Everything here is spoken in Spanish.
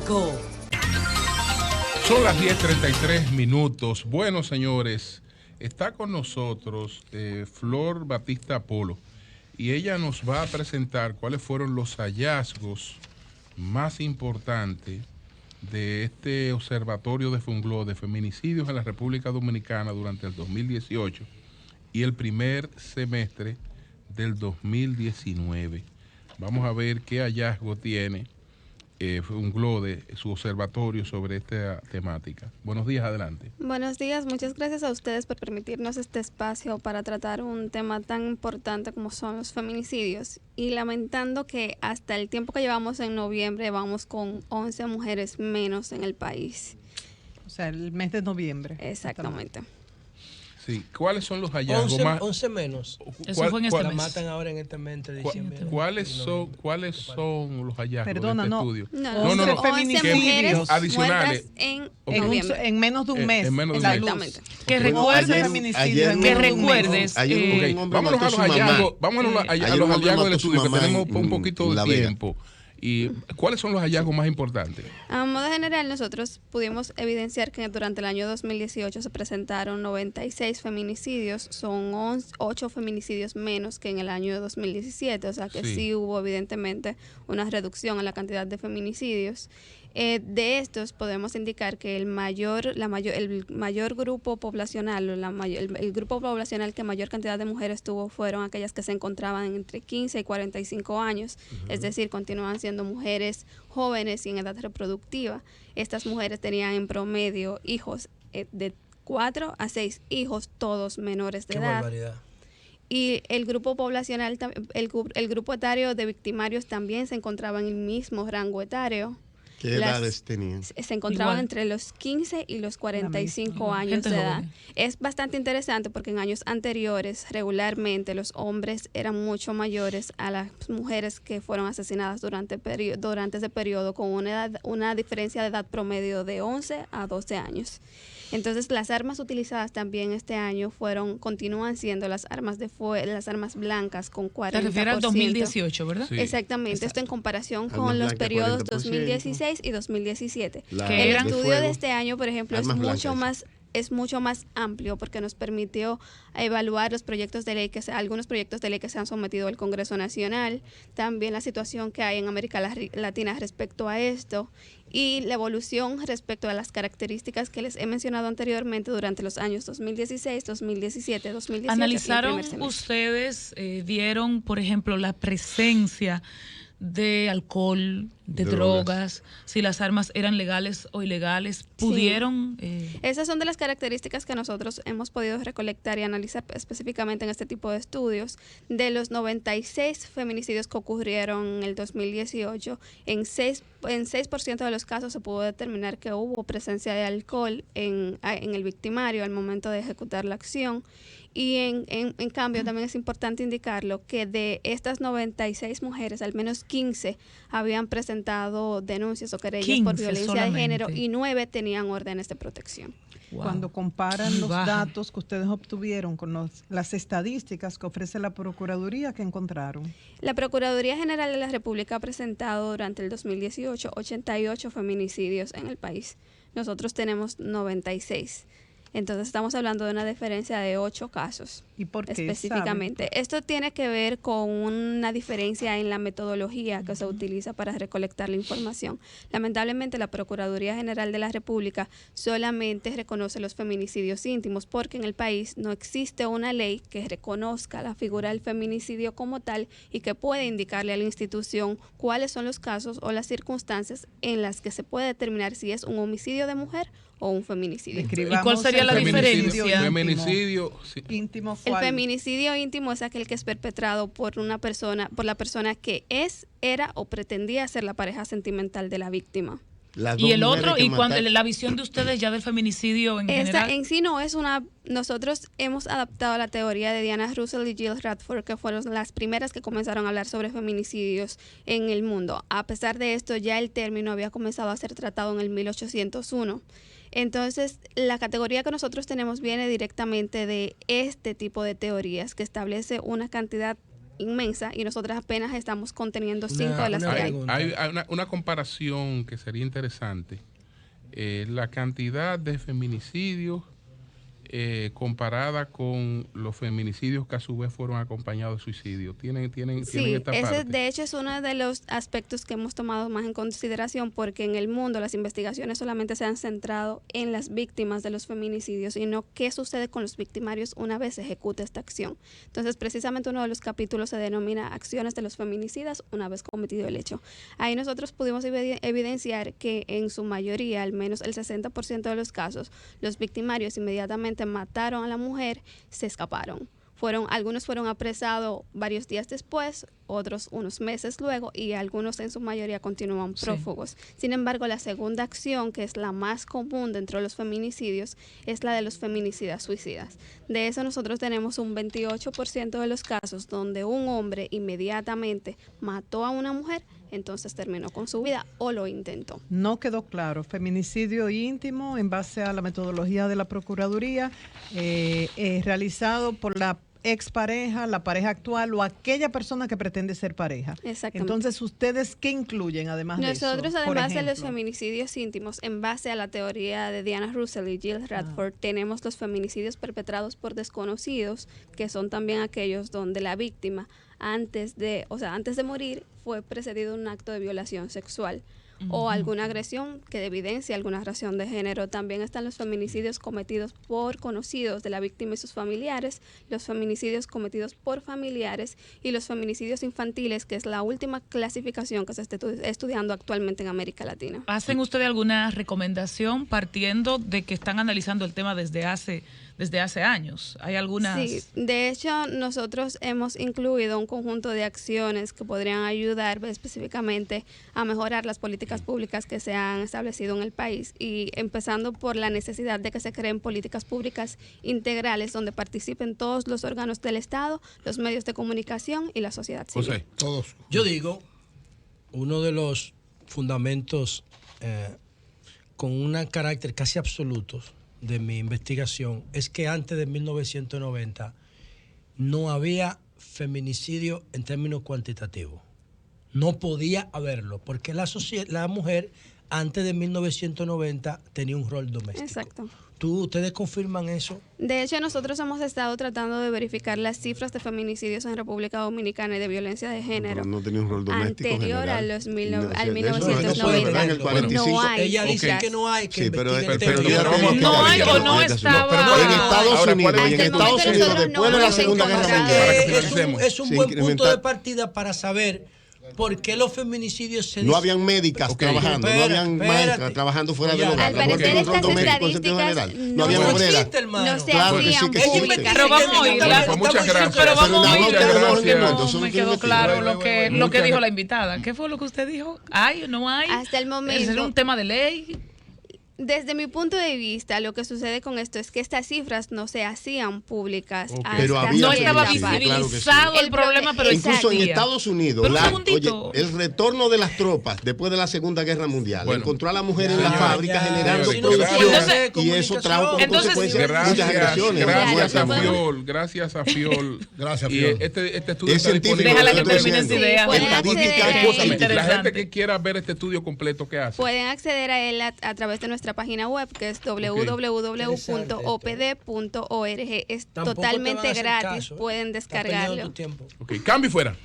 5. Son las 10:33. Bueno, señores, está con nosotros Flor Batista Polo y ella nos va a presentar cuáles fueron los hallazgos más importantes de este observatorio de Funglo de feminicidios en la República Dominicana durante el 2018 y el primer semestre del 2019. Vamos a ver qué hallazgo tiene Funglo de su observatorio sobre esta temática. Buenos días, adelante. Buenos días, muchas gracias a ustedes por permitirnos este espacio para tratar un tema tan importante como son los feminicidios. Y lamentando que hasta el tiempo que llevamos en noviembre vamos con 11 mujeres menos en el país. O sea, el mes de noviembre. Exactamente. Sí, ¿cuáles son los hallazgos 11, más? 11 menos. Eso fue en este La mes. matan ahora en este mes de diciembre. ¿Cuáles son los hallazgos Perdona, de este no. estudio? No, 11 11 feminicidios mujeres adicionales. muertas en Ok. noviembre. En menos de un mes. En menos de un mes. Exactamente. Que Ok. recuerdes, feminicidios en que menos de un mes. recuerdes. Ok, vámonos a los hallazgos, a los hallazgos del estudio, que tenemos un poquito de tiempo. ¿Y cuáles son los hallazgos más importantes? A modo general, nosotros pudimos evidenciar que durante el año 2018 se presentaron 96 feminicidios, son 8 feminicidios menos que en el año 2017, o sea que sí hubo evidentemente una reducción en la cantidad de feminicidios. De estos podemos indicar que el mayor grupo poblacional, o el grupo poblacional que mayor cantidad de mujeres tuvo fueron aquellas que se encontraban entre 15 y 45 años, es decir, continúan siendo mujeres jóvenes y en edad reproductiva. Estas mujeres tenían en promedio hijos de 4 a 6 hijos, todos menores de Qué edad. barbaridad. Y el grupo poblacional, el grupo etario de victimarios también se encontraba en el mismo rango etario. ¿Qué edades tenían? Se encontraban Igual. entre los 15 y los 45 años Gente de edad. joven. Es bastante interesante porque en años anteriores, regularmente, los hombres eran mucho mayores a las mujeres que fueron asesinadas durante ese periodo, con una diferencia de edad promedio de 11 a 12 años. Entonces, las armas utilizadas también este año continúan siendo las armas las armas blancas con 40%. Te refieres al 2018, ¿verdad? Sí. Exactamente, esto en comparación Armas con los blancas, periodos 40%. 2016 y 2017. Que El eran estudio fuego, de este año, por ejemplo, armas blancas. es mucho más amplio porque nos permitió evaluar los proyectos de ley algunos proyectos de ley que se han sometido al Congreso Nacional, también la situación que hay en América Latina respecto a esto y la evolución respecto a las características que les he mencionado anteriormente durante los años 2016, 2017, 2018. ¿Analizaron y el primer semestre. ustedes, vieron, por ejemplo, la presencia de alcohol, de drogas, si las armas eran legales o ilegales? ¿Pudieron? Esas son de las características que nosotros hemos podido recolectar y analizar específicamente en este tipo de estudios. De los 96 feminicidios que ocurrieron en el 2018, en 6% de los casos se pudo determinar que hubo presencia de alcohol en el victimario al momento de ejecutar la acción. Y en cambio también es importante indicarlo que de estas 96 mujeres, al menos 15 habían presentado denuncias o querellas por 15 violencia de género solamente. y 9 tenían órdenes de protección. Wow. Cuando comparan los Baja. datos que ustedes obtuvieron con las estadísticas que ofrece la Procuraduría, ¿qué encontraron? La Procuraduría General de la República ha presentado durante el 2018 88 feminicidios en el país. Nosotros tenemos 96. Entonces estamos hablando de una diferencia de 8 casos. ¿Y por qué? Específicamente. Esto tiene que ver con una diferencia en la metodología que se utiliza para recolectar la información. Lamentablemente, la Procuraduría General de la República solamente reconoce los feminicidios íntimos porque en el país no existe una ley que reconozca la figura del feminicidio como tal y que pueda indicarle a la institución cuáles son los casos o las circunstancias en las que se puede determinar si es un homicidio de mujer o un feminicidio. Describamos ¿Y cuál sería el la feminicidio diferencia? Feminicidio, íntimo. El ¿cuál? feminicidio íntimo es aquel que es perpetrado por la persona que era o pretendía ser la pareja sentimental de la víctima. Las Y dos el mujeres otro, que y cuando mataron- la visión de ustedes ya del feminicidio en Esta general. en sí no es una... Nosotros hemos adaptado la teoría de Diana Russell y Jill Radford, que fueron las primeras que comenzaron a hablar sobre feminicidios en el mundo. A pesar de esto, ya el término había comenzado a ser tratado en el 1801. Entonces, la categoría que nosotros tenemos viene directamente de este tipo de teorías que establece una cantidad inmensa y nosotras apenas estamos conteniendo 5 de las que hay. Hay una comparación que sería interesante. La cantidad de feminicidios comparada con los feminicidios que a su vez fueron acompañados de suicidio. ¿Tienen esta parte? De hecho es uno de los aspectos que hemos tomado más en consideración, porque en el mundo las investigaciones solamente se han centrado en las víctimas de los feminicidios y no qué sucede con los victimarios una vez se ejecuta esta acción. Entonces, precisamente uno de los capítulos se denomina Acciones de los feminicidas una vez cometido el hecho. Ahí nosotros pudimos evidenciar que en su mayoría, al menos el 60% de los casos, los victimarios inmediatamente mataron a la mujer, se escaparon. Algunos fueron apresados varios días después, otros unos meses luego, y algunos en su mayoría continúan prófugos. Sin embargo, la segunda acción, que es la más común dentro de los feminicidios, es la de los feminicidas suicidas. De eso nosotros tenemos un 28% de los casos donde un hombre inmediatamente mató a una mujer, entonces terminó con su vida o lo intentó. No quedó claro. Feminicidio íntimo, en base a la metodología de la Procuraduría, realizado por la expareja, la pareja actual o aquella persona que pretende ser pareja. Exactamente. Entonces, ¿ustedes qué incluyen además de eso? Nosotros, además de los feminicidios íntimos, en base a la teoría de Diana Russell y Jill Radford, tenemos los feminicidios perpetrados por desconocidos, que son también aquellos donde la víctima antes de morir fue precedido de un acto de violación sexual o alguna agresión que evidencia alguna razón de género. También están los feminicidios cometidos por conocidos de la víctima y sus familiares, los feminicidios cometidos por familiares y los feminicidios infantiles, que es la última clasificación que se está estudiando actualmente en América Latina. ¿Hacen ustedes alguna recomendación partiendo de que están analizando el tema desde hace años? ¿Hay algunas? Sí, de hecho nosotros hemos incluido un conjunto de acciones que podrían ayudar específicamente a mejorar las políticas públicas que se han establecido en el país, y empezando por la necesidad de que se creen políticas públicas integrales donde participen todos los órganos del Estado, los medios de comunicación y la sociedad civil. José, todos. Yo digo, uno de los fundamentos con un carácter casi absoluto de mi investigación es que antes de 1990 no había feminicidio en términos cuantitativos. No podía haberlo, porque la mujer antes de 1990 tenía un rol doméstico. Exacto. ¿Ustedes confirman eso? De hecho, nosotros hemos estado tratando de verificar las cifras de feminicidios en República Dominicana y de violencia de género. No tenía un rol doméstico anterior general. al 1990. No hay. Ella dice que no hay, que pero no hay o no estaba. En Estados Unidos, después de la Segunda Guerra Mundial. Es un buen punto de partida para saber ¿por qué los feminicidios se no habían médicas trabajando, no habían maestras trabajando fuera del hogar? Al parecer estas estadísticas no habían obreras. No se hacían públicas. Pero vamos a oírla. Muchas gracias. Pero vamos a oírla. No me quedó claro lo que dijo la invitada. ¿Qué fue lo que usted dijo? ¿Hay o no hay? Hasta el momento. ¿Es un tema de ley? Desde mi punto de vista, lo que sucede con esto es que estas cifras no se hacían públicas. Pero no estaba visibilizado el problema, pero incluso existía. en Estados Unidos, el retorno de las tropas después de la Segunda Guerra Mundial encontró a la mujer en la fábrica generando producción y eso trajo como consecuencia muchas agresiones. Gracias a Fiol. Y este estudio es científico. Déjala que termine esa idea. La gente que quiera ver este estudio completo, ¿qué hace? Pueden acceder a él a través de nuestra página web, que es www.opd.org. Es totalmente gratis, pueden descargarlo. Cambio fuera.